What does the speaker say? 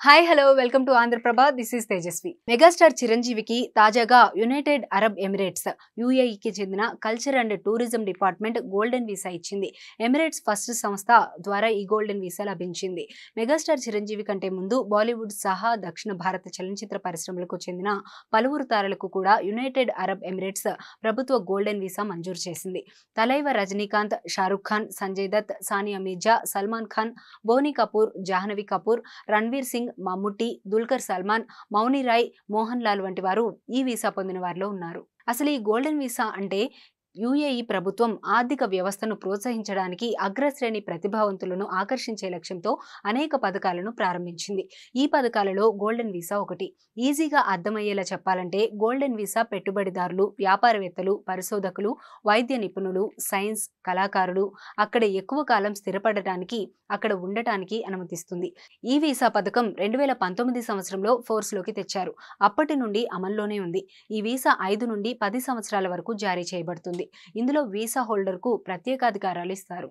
Hi hello welcome to Andhraprabha. This is Tejaswi. Megastar చిరంజీవికి తాజాగా United Arab Emirates యుఏఈకి చెందిన culture and tourism department golden visa ఇచ్చింది. Emirates first సంస్థ ద్వారా ఈ గోల్డెన్ వీసా లభించింది. మెగాస్టార్ చిరంజీవి కంటే ముందు బాలీవుడ్ సహా దక్షిణ భారత చలనచిత్ర పరిశ్రమలకు చెందిన పలువురు తారలకు కూడా యునైటెడ్ అరబ్ ఎమిరేట్స్ ప్రభుత్వ గోల్డెన్ వీసా మంజూరు చేసింది. తలైవ రజనీకాంత్, షారుఖ్ ఖాన్, సంజయ్ దత్, సానియా మీర్జా, సల్మాన్ ఖాన్, బోనీ కపూర్, జాహ్నవి కపూర్, రణ్వీర్ సింగ్, మమ్ముట్టి, దుల్కర్ సల్మాన్, మౌని రాయ్, మోహన్ లాల్ వంటి వారు ఈ వీసా పొందిన వారిలో ఉన్నారు. అసలు ఈ గోల్డెన్ వీసా అంటే యుఏఈ ప్రభుత్వం ఆర్థిక వ్యవస్థను ప్రోత్సహించడానికి అగ్రశ్రేణి ప్రతిభావంతులను ఆకర్షించే లక్ష్యంతో అనేక పథకాలను ప్రారంభించింది. ఈ పథకాలలో గోల్డెన్ వీసా ఒకటి. ఈజీగా అర్థమయ్యేలా చెప్పాలంటే గోల్డెన్ వీసా పెట్టుబడిదారులు, వ్యాపారవేత్తలు, పరిశోధకులు, వైద్య నిపుణులు, సైన్స్ కళాకారులు అక్కడ ఎక్కువ కాలం స్థిరపడటానికి, అక్కడ ఉండటానికి అనుమతిస్తుంది. ఈ వీసా పథకం 2019 సంవత్సరంలో ఫోర్స్లోకి తెచ్చారు. అప్పటి నుండి అమల్లోనే ఉంది. ఈ వీసా 5 నుండి 10 సంవత్సరాల వరకు జారీ చేయబడుతుంది. ఇందులో వీసా హోల్డర్కు ప్రత్యేకాధికారాలు ఇస్తారు.